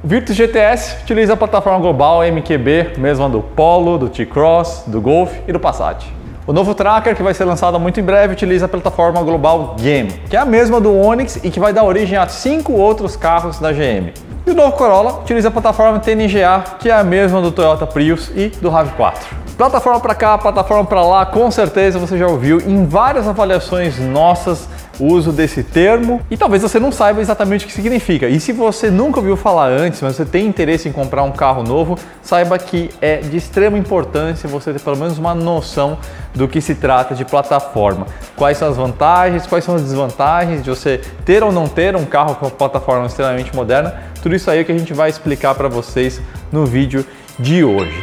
Virtus GTS utiliza a plataforma global MQB, mesma do Polo, do T-Cross, do Golf e do Passat. O novo Tracker, que vai ser lançado muito em breve, utiliza a plataforma global GEM, que é a mesma do Onix e que vai dar origem a 5 outros carros da GM. E o novo Corolla utiliza a plataforma TNGA, que é a mesma do Toyota Prius e do RAV4. Plataforma para cá, plataforma para lá, com certeza você já ouviu em várias avaliações nossas o uso desse termo e talvez você não saiba exatamente o que significa. E se você nunca ouviu falar antes, mas você tem interesse em comprar um carro novo, saiba que é de extrema importância você ter pelo menos uma noção do que se trata de plataforma. Quais são as vantagens, quais são as desvantagens de você ter ou não ter um carro com uma plataforma extremamente moderna. Tudo isso aí é o que a gente vai explicar para vocês no vídeo de hoje.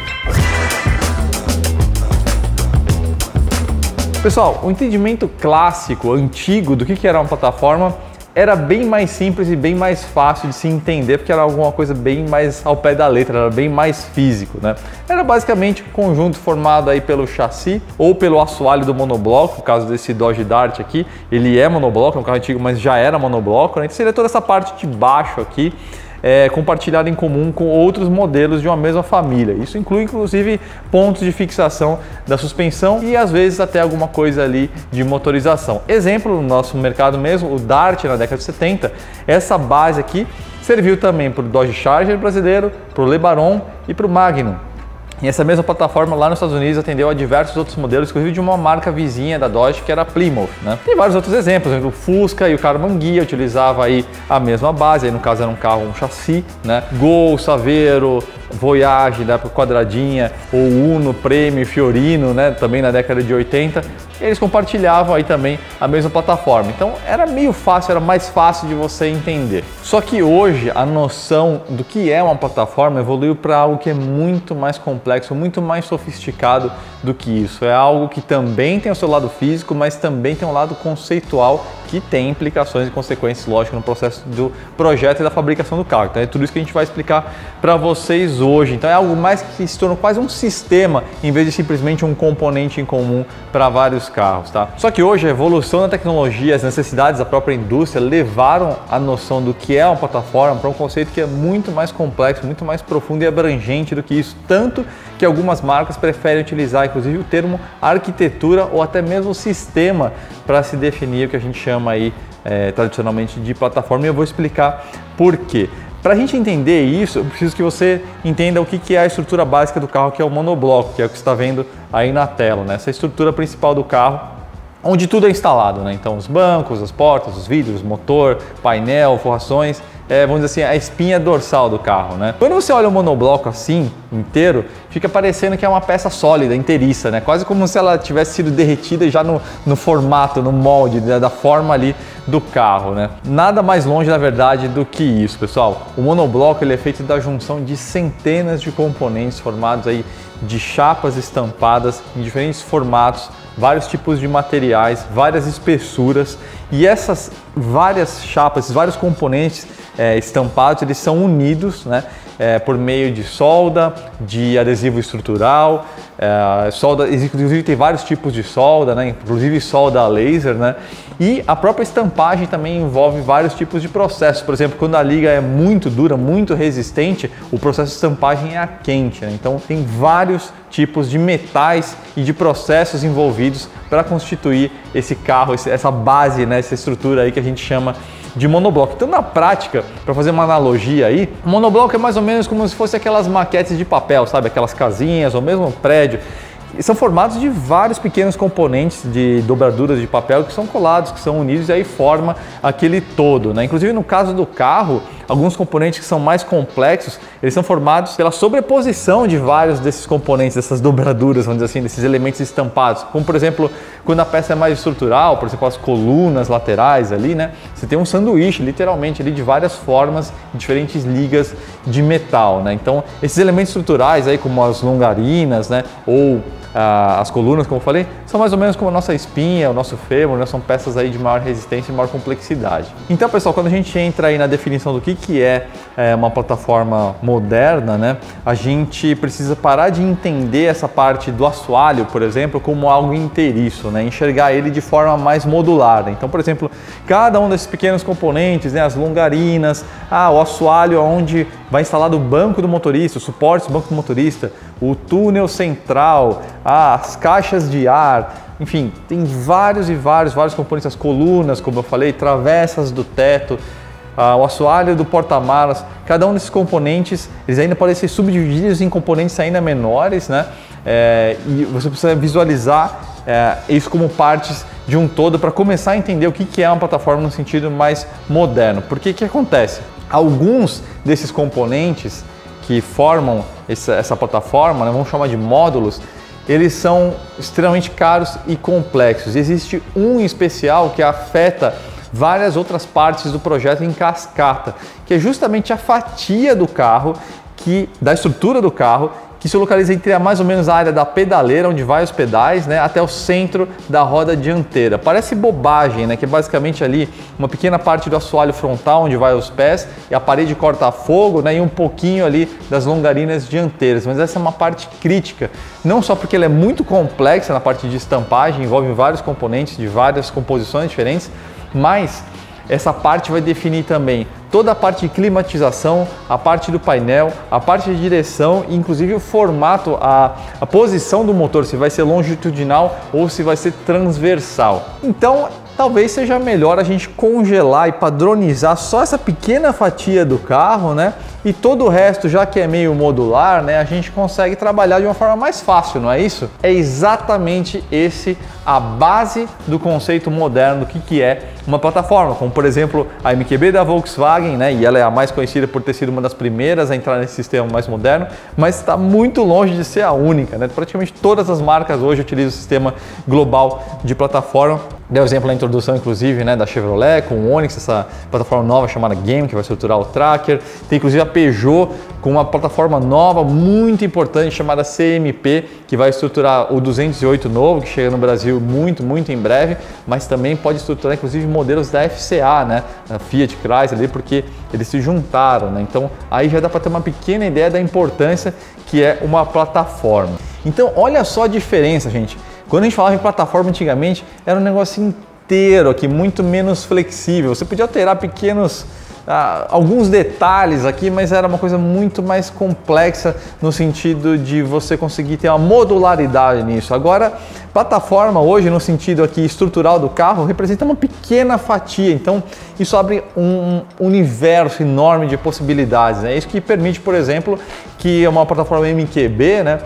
Pessoal, o entendimento clássico, antigo do que era uma plataforma era bem mais simples e bem mais fácil de se entender, porque era alguma coisa bem mais ao pé da letra, era bem mais físico, né? Era basicamente um conjunto formado aí pelo chassi ou pelo assoalho do monobloco, no caso desse Dodge Dart aqui, ele é monobloco, é um carro antigo, mas já era monobloco, né? Então seria toda essa parte de baixo aqui, compartilhada em comum com outros modelos de uma mesma família. Isso inclui inclusive pontos de fixação da suspensão e às vezes até alguma coisa ali de motorização. Exemplo, no nosso mercado mesmo, o Dart na década de 70, essa base aqui serviu também para o Dodge Charger brasileiro, para o LeBaron e para o Magnum. E essa mesma plataforma lá nos Estados Unidos atendeu a diversos outros modelos, inclusive de uma marca vizinha da Dodge, que era a Plymouth, né? Tem vários outros exemplos, o Fusca e o Caravan Guia utilizava aí a mesma base, aí no caso era um carro, um chassi, né? Gol, Saveiro, Voyage, da quadradinha, ou Uno, Premio, Fiorino, né? Também na década de 80, eles compartilhavam aí também a mesma plataforma. Então era meio fácil, era mais fácil de você entender. Só que hoje a noção do que é uma plataforma evoluiu para algo que é muito mais complexo, muito mais sofisticado do que isso. É algo que também tem o seu lado físico, mas também tem um lado conceitual que tem implicações e consequências, lógico, no processo do projeto e da fabricação do carro. Então é tudo isso que a gente vai explicar para vocês hoje. Então é algo mais que se torna quase um sistema, em vez de simplesmente um componente em comum para vários carros, tá? Só que hoje a evolução da tecnologia, as necessidades da própria indústria levaram a noção do que é uma plataforma para um conceito que é muito mais complexo, muito mais profundo e abrangente do que isso, tanto que algumas marcas preferem utilizar inclusive o termo arquitetura ou até mesmo sistema para se definir o que a gente chama aí tradicionalmente de plataforma, e eu vou explicar por quê. Para a gente entender isso, eu preciso que você entenda o que é a estrutura básica do carro, que é o monobloco, que é o que você está vendo aí na tela, né? Essa estrutura principal do carro, onde tudo é instalado, né? Então os bancos, as portas, os vidros, motor, painel, forrações, vamos dizer assim, a espinha dorsal do carro, né? Quando você olha o monobloco assim, inteiro, fica parecendo que é uma peça sólida, inteiriça, né? Quase como se ela tivesse sido derretida já no formato, no molde, da forma ali do carro, né? Nada mais longe, na verdade, do que isso, pessoal. O monobloco ele é feito da junção de centenas de componentes formados aí de chapas estampadas em diferentes formatos, vários tipos de materiais, várias espessuras, e essas várias chapas, esses vários componentes estampados, eles são unidos, né, por meio de solda, de adesivo estrutural, solda, inclusive tem vários tipos de solda, né, inclusive solda a laser, né, e a própria estampagem também envolve vários tipos de processos. Por exemplo, quando a liga é muito dura, muito resistente, o processo de estampagem é a quente, né? Então tem vários tipos de metais e de processos envolvidos para constituir esse carro, essa base, né, essa estrutura aí que a gente chama de monobloco. Então, na prática, para fazer uma analogia aí, o monobloco é mais ou menos como se fosse aquelas maquetes de papel, sabe? Aquelas casinhas ou mesmo um prédio. E são formados de vários pequenos componentes de dobraduras de papel que são colados, que são unidos, e aí forma aquele todo, né? Inclusive no caso do carro, alguns componentes que são mais complexos, eles são formados pela sobreposição de vários desses componentes, dessas dobraduras, vamos dizer assim, desses elementos estampados. Como por exemplo, quando a peça é mais estrutural, por exemplo, as colunas laterais ali, né? Você tem um sanduíche, literalmente, ali de várias formas, diferentes ligas de metal, né? Então, esses elementos estruturais aí, como as longarinas, né? Ou as colunas, como eu falei, são mais ou menos como a nossa espinha, o nosso fêmur, né? São peças aí de maior resistência e maior complexidade. Então, pessoal, quando a gente entra aí na definição do que é uma plataforma moderna, né? A gente precisa parar de entender essa parte do assoalho, por exemplo, como algo inteiriço, né? Enxergar ele de forma mais modular, né? Então, por exemplo, cada um desses pequenos componentes, né? As longarinas, o assoalho onde vai instalar o banco do motorista, os suportes do banco do motorista, o túnel central, as caixas de ar, enfim, tem vários componentes, as colunas, como eu falei, travessas do teto, o assoalho do porta-malas. Cada um desses componentes, eles ainda podem ser subdivididos em componentes ainda menores, né? E você precisa visualizar isso como partes de um todo para começar a entender o que é uma plataforma no sentido mais moderno. Porque o que acontece? Alguns desses componentes que formam essa plataforma, né, vamos chamar de módulos, eles são extremamente caros e complexos. Existe um em especial que afeta várias outras partes do projeto em cascata, que é justamente a fatia do carro, da estrutura do carro, que se localiza entre mais ou menos a área da pedaleira, onde vai os pedais, né, até o centro da roda dianteira. Parece bobagem, né, que é basicamente ali uma pequena parte do assoalho frontal, onde vai os pés, e a parede corta-fogo, né, e um pouquinho ali das longarinas dianteiras. Mas essa é uma parte crítica, não só porque ela é muito complexa na parte de estampagem, envolve vários componentes de várias composições diferentes, mas essa parte vai definir também toda a parte de climatização, a parte do painel, a parte de direção e inclusive o formato, a posição do motor, se vai ser longitudinal ou se vai ser transversal. Então, talvez seja melhor a gente congelar e padronizar só essa pequena fatia do carro, né? E todo o resto, já que é meio modular, né, a gente consegue trabalhar de uma forma mais fácil, não é isso? É exatamente a base do conceito moderno do que é uma plataforma, como por exemplo a MQB da Volkswagen, né, e ela é a mais conhecida por ter sido uma das primeiras a entrar nesse sistema mais moderno, mas está muito longe de ser a única, né? Praticamente todas as marcas hoje utilizam o sistema global de plataforma. Deu exemplo na introdução, inclusive, né, da Chevrolet com o Onix, essa plataforma nova chamada Game, que vai estruturar o Tracker. Tem inclusive a Peugeot com uma plataforma nova muito importante chamada CMP, que vai estruturar o 208 novo, que chega no Brasil muito em breve, mas também pode estruturar inclusive modelos da FCA, né, a Fiat Chrysler ali, porque eles se juntaram, né? Então aí já dá para ter uma pequena ideia da importância que é uma plataforma. Então olha só a diferença, gente. Quando a gente falava em plataforma antigamente, era um negócio inteiro aqui, muito menos flexível. Você podia alterar alguns detalhes aqui, mas era uma coisa muito mais complexa no sentido de você conseguir ter uma modularidade nisso. Agora, plataforma hoje, no sentido aqui estrutural do carro, representa uma pequena fatia, então isso abre um universo enorme de possibilidades, né? Isso que permite, por exemplo, que uma plataforma MQB, né,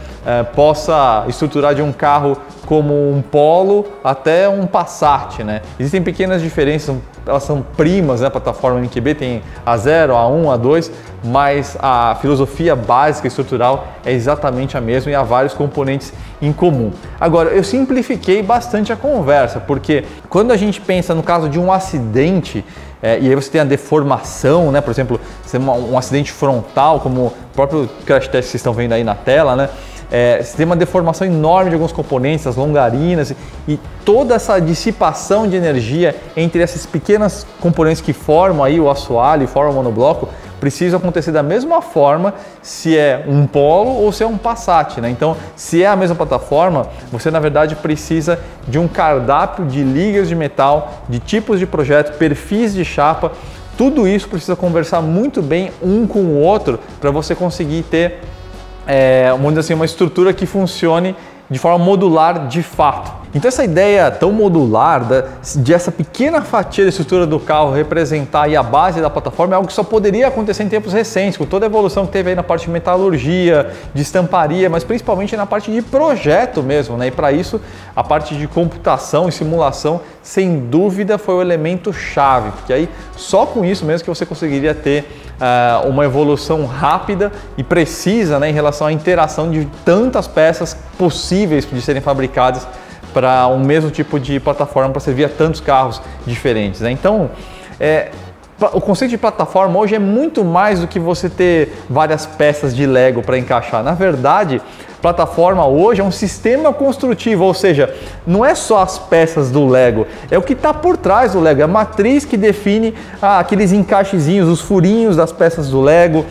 possa estruturar de um carro como um Polo até um Passat, né? Existem pequenas diferenças, elas são primas, né? A plataforma MQB tem A0, A1, A2, mas a filosofia básica estrutural é exatamente a mesma e há vários componentes em comum. Agora, eu simplifiquei bastante a conversa, porque quando a gente pensa no caso de um acidente, e aí você tem a deformação, né? Por exemplo, um acidente frontal, como o próprio crash test que vocês estão vendo aí na tela, né? Você tem uma deformação enorme de alguns componentes, as longarinas e toda essa dissipação de energia entre esses pequenos componentes que formam aí o assoalho e formam o monobloco precisa acontecer da mesma forma se é um Polo ou se é um Passat, né? Então, se é a mesma plataforma, você na verdade precisa de um cardápio de ligas de metal, de tipos de projeto, perfis de chapa. Tudo isso precisa conversar muito bem um com o outro para você conseguir ter vamos dizer assim, uma estrutura que funcione de forma modular de fato. Então essa ideia tão modular de essa pequena fatia da estrutura do carro representar aí a base da plataforma é algo que só poderia acontecer em tempos recentes, com toda a evolução que teve aí na parte de metalurgia, de estamparia, mas principalmente na parte de projeto mesmo, né? E para isso a parte de computação e simulação sem dúvida foi o elemento chave, porque aí só com isso mesmo que você conseguiria ter uma evolução rápida e precisa, né, em relação à interação de tantas peças possíveis de serem fabricadas para um mesmo tipo de plataforma para servir a tantos carros diferentes, né? Então, o conceito de plataforma hoje é muito mais do que você ter várias peças de Lego para encaixar. Na verdade, plataforma hoje é um sistema construtivo, ou seja, não é só as peças do Lego, é o que está por trás do Lego, é a matriz que define aqueles encaixezinhos, os furinhos das peças do Lego,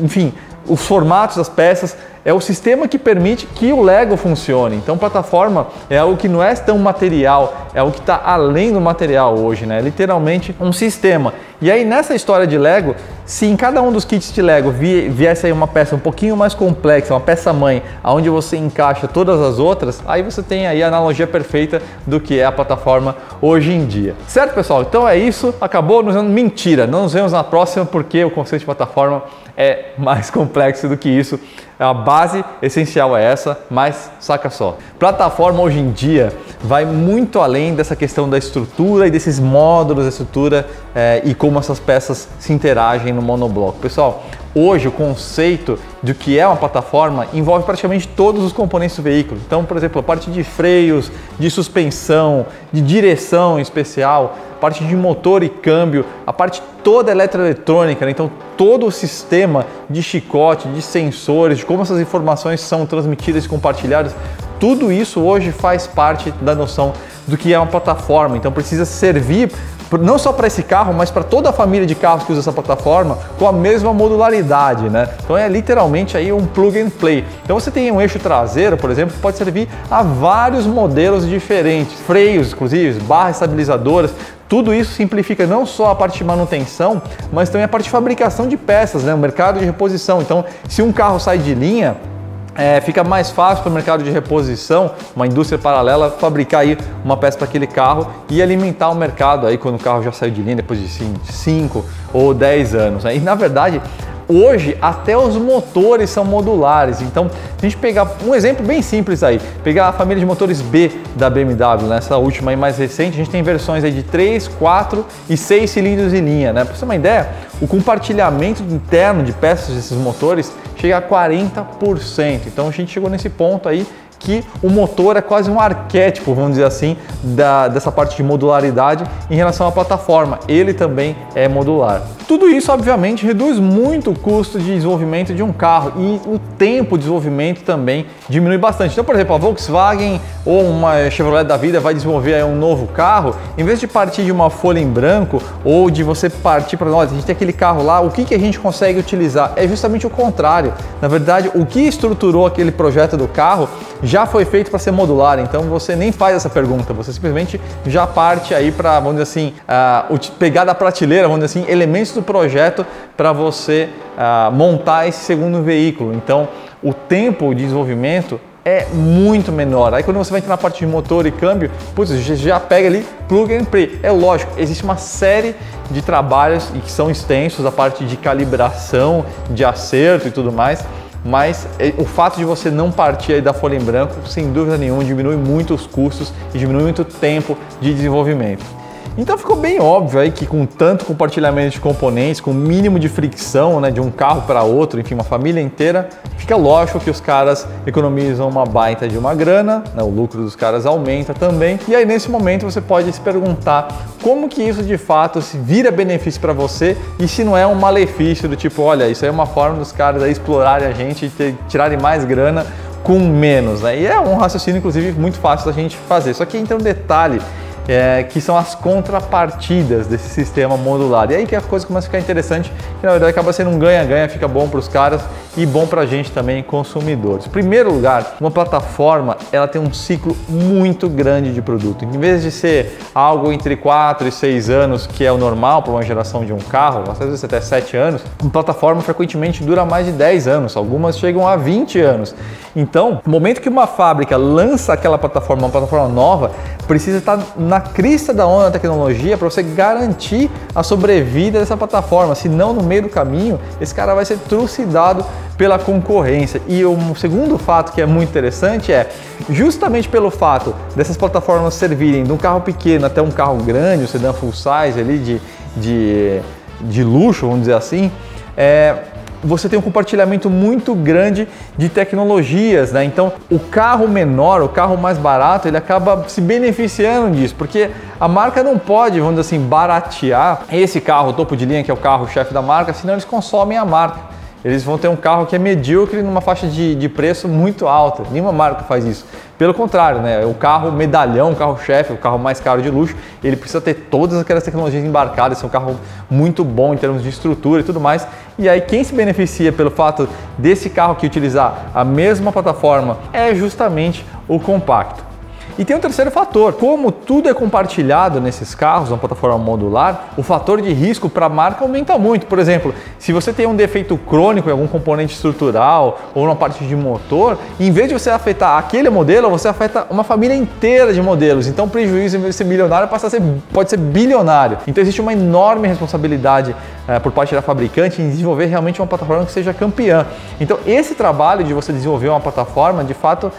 enfim, os formatos das peças. é o sistema que permite que o Lego funcione. Então, plataforma é algo que não é tão material, é algo que está além do material hoje, né? É literalmente um sistema. E aí, nessa história de Lego, se em cada um dos kits de Lego viesse aí uma peça um pouquinho mais complexa, uma peça-mãe, onde você encaixa todas as outras, aí você tem aí a analogia perfeita do que é a plataforma hoje em dia. Certo, pessoal? Então é isso. Acabou nos vendo. Mentira, não nos vemos na próxima, porque o conceito de plataforma é mais complexo do que isso. A base essencial é essa, mas saca só. Plataforma hoje em dia vai muito além dessa questão da estrutura e desses módulos da estrutura e como essas peças se interagem no monobloco. Pessoal, hoje o conceito de o que é uma plataforma envolve praticamente todos os componentes do veículo. Então, por exemplo, a parte de freios, de suspensão, de direção em especial, a parte de motor e câmbio, a parte toda eletroeletrônica, né? Então todo o sistema de chicote, de sensores, de como essas informações são transmitidas e compartilhadas, tudo isso hoje faz parte da noção do que é uma plataforma. Então precisa servir não só para esse carro, mas para toda a família de carros que usa essa plataforma com a mesma modularidade, né? Então é literalmente aí um plug and play. Então você tem um eixo traseiro, por exemplo, que pode servir a vários modelos diferentes, freios, inclusive, barras estabilizadoras. Tudo isso simplifica não só a parte de manutenção, mas também a parte de fabricação de peças, né? O mercado de reposição. Então, se um carro sai de linha, fica mais fácil para o mercado de reposição, uma indústria paralela, fabricar aí uma peça para aquele carro e alimentar o mercado aí quando o carro já saiu de linha depois de 5 ou 10 anos. Né? E na verdade, hoje até os motores são modulares. Então, se a gente pegar um exemplo bem simples aí, pegar a família de motores B da BMW, nessa última aí mais recente, a gente tem versões aí de 3, 4 e 6 cilindros em linha, né? Para você ter uma ideia, o compartilhamento interno de peças desses motores chega a 40%. Então a gente chegou nesse ponto aí que o motor é quase um arquétipo, vamos dizer assim, dessa parte de modularidade em relação à plataforma. Ele também é modular. Tudo isso, obviamente, reduz muito o custo de desenvolvimento de um carro e o tempo de desenvolvimento também diminui bastante. Então, por exemplo, a Volkswagen ou uma Chevrolet da vida vai desenvolver aí um novo carro, em vez de partir de uma folha em branco ou de você partir para nós, a gente tem aquele carro lá, o que a gente consegue utilizar? É justamente o contrário. Na verdade, o que estruturou aquele projeto do carro já foi feito para ser modular, então você nem faz essa pergunta, você simplesmente já parte aí para, vamos dizer assim, pegar da prateleira, vamos dizer assim, elementos do projeto para você montar esse segundo veículo. Então, o tempo de desenvolvimento é muito menor. Aí quando você vai entrar na parte de motor e câmbio, putz, já pega ali plug and play. É lógico, existe uma série de trabalhos e que são extensos, a parte de calibração, de acerto e tudo mais, mas o fato de você não partir aí da folha em branco, sem dúvida nenhuma, diminui muito os custos e diminui muito o tempo de desenvolvimento. Então ficou bem óbvio aí que com tanto compartilhamento de componentes, com o mínimo de fricção, né, de um carro para outro, enfim, uma família inteira, fica lógico que os caras economizam uma baita de uma grana, né, o lucro dos caras aumenta também. E aí nesse momento você pode se perguntar como que isso de fato se vira benefício para você e se não é um malefício do tipo, olha, isso aí é uma forma dos caras aí explorarem a gente e tirarem mais grana com menos, né? E é um raciocínio, inclusive, muito fácil da gente fazer. Só que entra um detalhe, que são as contrapartidas desse sistema modular. E aí que a coisa começa a ficar interessante, que na verdade acaba sendo um ganha-ganha, fica bom para os caras e bom para a gente também, consumidores. Em primeiro lugar, uma plataforma ela tem um ciclo muito grande de produto. Em vez de ser algo entre 4 e 6 anos, que é o normal para uma geração de um carro, às vezes até 7 anos, uma plataforma frequentemente dura mais de 10 anos, algumas chegam a 20 anos. Então, no momento que uma fábrica lança aquela plataforma, uma plataforma nova, precisa estar na crista da onda da tecnologia para você garantir a sobrevida dessa plataforma, senão no meio do caminho esse cara vai ser trucidado pela concorrência. E o segundo fato que é muito interessante é, justamente pelo fato dessas plataformas servirem de um carro pequeno até um carro grande, um sedã full size ali de luxo, vamos dizer assim, você tem um compartilhamento muito grande de tecnologias, né? Então, o carro menor, o carro mais barato, ele acaba se beneficiando disso, porque a marca não pode, vamos dizer assim, baratear esse carro topo de linha, que é o carro-chefe da marca, senão eles consomem a marca. eles vão ter um carro que é medíocre numa faixa de preço muito alta. Nenhuma marca faz isso. Pelo contrário, né? O carro medalhão, o carro-chefe, o carro mais caro de luxo, ele precisa ter todas aquelas tecnologias embarcadas, ser um carro muito bom em termos de estrutura e tudo mais. E aí quem se beneficia pelo fato desse carro aqui utilizar a mesma plataforma é justamente o compacto. E tem um terceiro fator, como tudo é compartilhado nesses carros, na plataforma modular, o fator de risco para a marca aumenta muito. Por exemplo, se você tem um defeito crônico em algum componente estrutural ou na parte de motor, em vez de você afetar aquele modelo, você afeta uma família inteira de modelos. Então o prejuízo, em vez de ser milionário, pode ser bilionário. Então existe uma enorme responsabilidade por parte da fabricante em desenvolver realmente uma plataforma que seja campeã. Então esse trabalho de você desenvolver uma plataforma, de fato,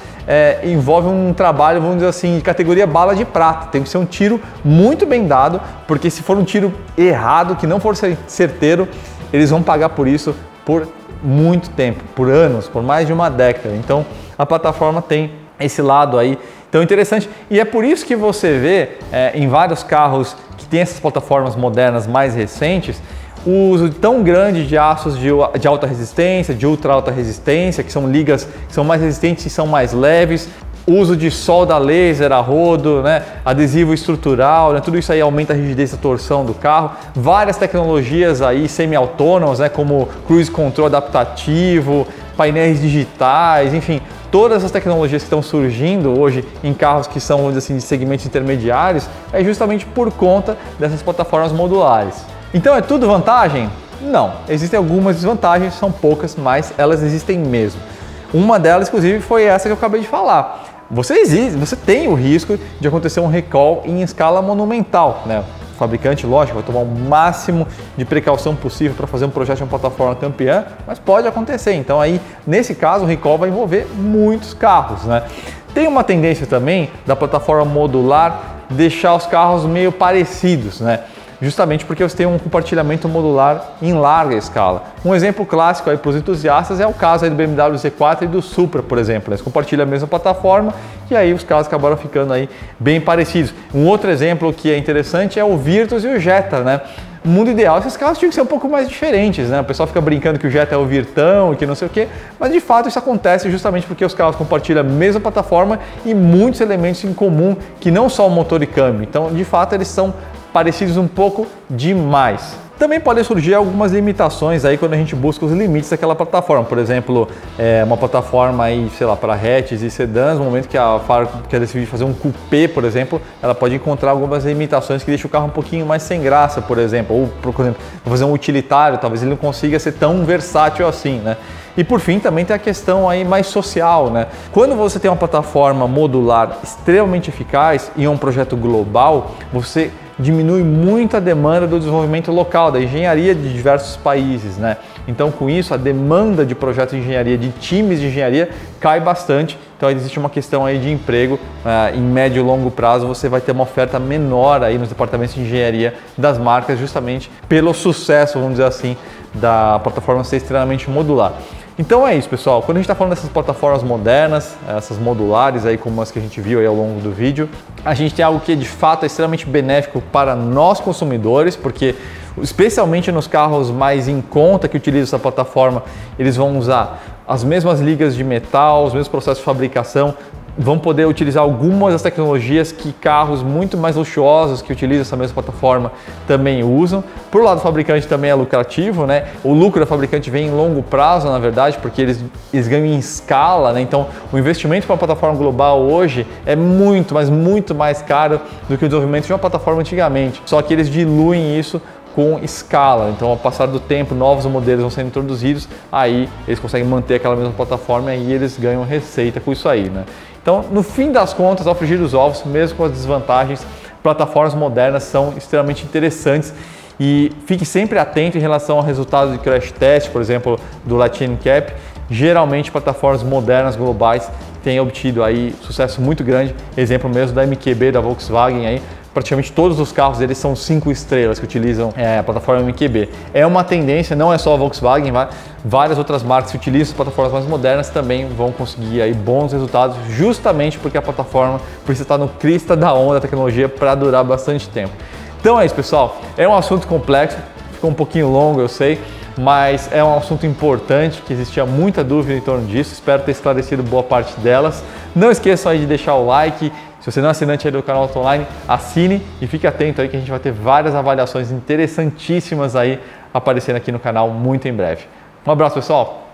envolve um trabalho, vamos dizer assim, de categoria bala de prata. Tem que ser um tiro muito bem dado, porque se for um tiro errado, que não for certeiro, eles vão pagar por isso por muito tempo, por anos, por mais de uma década. Então a plataforma tem esse lado aí tão interessante, e é por isso que você vê em vários carros que tem essas plataformas modernas mais recentes, o uso tão grande de aços de alta resistência, de ultra alta resistência, que são ligas que são mais resistentes e são mais leves, uso de solda laser a rodo, né? Adesivo estrutural, né? Tudo isso aí aumenta a rigidez e a torção do carro. Várias tecnologias aí semi-autônomas, né? Como cruise control adaptativo, painéis digitais, enfim, todas as tecnologias que estão surgindo hoje em carros que são, vamos dizer assim, de segmentos intermediários, é justamente por conta dessas plataformas modulares. Então é tudo vantagem? Não, existem algumas desvantagens, são poucas, mas elas existem mesmo. Uma delas, inclusive, foi essa que eu acabei de falar. Você tem o risco de acontecer um recall em escala monumental, né? O fabricante, lógico, vai tomar o máximo de precaução possível para fazer um projeto de uma plataforma campeã, mas pode acontecer. Então aí, nesse caso, o recall vai envolver muitos carros, né? Tem uma tendência também da plataforma modular deixar os carros meio parecidos, né? Justamente porque você tem um compartilhamento modular em larga escala. Um exemplo clássico aí para os entusiastas é o caso aí do BMW Z4 e do Supra, por exemplo. Eles compartilham a mesma plataforma e aí os carros acabaram ficando aí bem parecidos. Um outro exemplo que é interessante é o Virtus e o Jetta, né? No mundo ideal, esses carros tinham que ser um pouco mais diferentes, né? O pessoal fica brincando que o Jetta é o Virtão e que não sei o quê, mas de fato isso acontece justamente porque os carros compartilham a mesma plataforma e muitos elementos em comum, que não só o motor e câmbio. Então, de fato, eles são parecidos um pouco demais. Também podem surgir algumas limitações aí quando a gente busca os limites daquela plataforma. Por exemplo, uma plataforma aí, sei lá, para hatches e sedãs, no momento que a Faro quer decidir fazer um coupé, por exemplo, ela pode encontrar algumas limitações que deixam o carro um pouquinho mais sem graça, por exemplo. Ou, por exemplo, para fazer um utilitário, talvez ele não consiga ser tão versátil assim, né? E por fim, também tem a questão aí mais social, né? Quando você tem uma plataforma modular extremamente eficaz e um projeto global, você diminui muito a demanda do desenvolvimento local, da engenharia de diversos países, né? Então, com isso, a demanda de projetos de engenharia, de times de engenharia, cai bastante. Então, existe uma questão aí de emprego. Em médio e longo prazo, você vai ter uma oferta menor aí nos departamentos de engenharia das marcas, justamente pelo sucesso, vamos dizer assim, da plataforma ser extremamente modular. Então é isso, pessoal. Quando a gente está falando dessas plataformas modernas, essas modulares aí como as que a gente viu aí ao longo do vídeo, a gente tem algo que de fato é extremamente benéfico para nós consumidores, porque especialmente nos carros mais em conta que utilizam essa plataforma, eles vão usar as mesmas ligas de metal, os mesmos processos de fabricação, vão poder utilizar algumas das tecnologias que carros muito mais luxuosos que utilizam essa mesma plataforma também usam. Por lado do fabricante também é lucrativo, né? O lucro da fabricante vem em longo prazo, na verdade, porque eles ganham em escala, né? Então, o investimento para uma plataforma global hoje é muito, mas muito mais caro do que o desenvolvimento de uma plataforma antigamente. Só que eles diluem isso com escala. Então, ao passar do tempo, novos modelos vão sendo introduzidos, aí eles conseguem manter aquela mesma plataforma e eles ganham receita com isso aí, né? Então, no fim das contas, ao frigir os ovos, mesmo com as desvantagens, plataformas modernas são extremamente interessantes e fique sempre atento em relação ao resultado de crash test, por exemplo, do Lightning Cap. Geralmente, plataformas modernas globais têm obtido aí sucesso muito grande. Exemplo mesmo da MQB da Volkswagen aí. Praticamente todos os carros deles são 5 estrelas que utilizam a plataforma MQB. É uma tendência, não é só a Volkswagen, várias outras marcas que utilizam plataformas mais modernas também vão conseguir aí bons resultados, justamente porque a plataforma precisa estar no crista da onda da tecnologia para durar bastante tempo. Então é isso, pessoal. É um assunto complexo, ficou um pouquinho longo, eu sei, mas é um assunto importante, que existia muita dúvida em torno disso, espero ter esclarecido boa parte delas. Não esqueçam aí de deixar o like, se você não é assinante aí do canal Auto Online, assine e fique atento aí que a gente vai ter várias avaliações interessantíssimas aí aparecendo aqui no canal muito em breve. Um abraço, pessoal!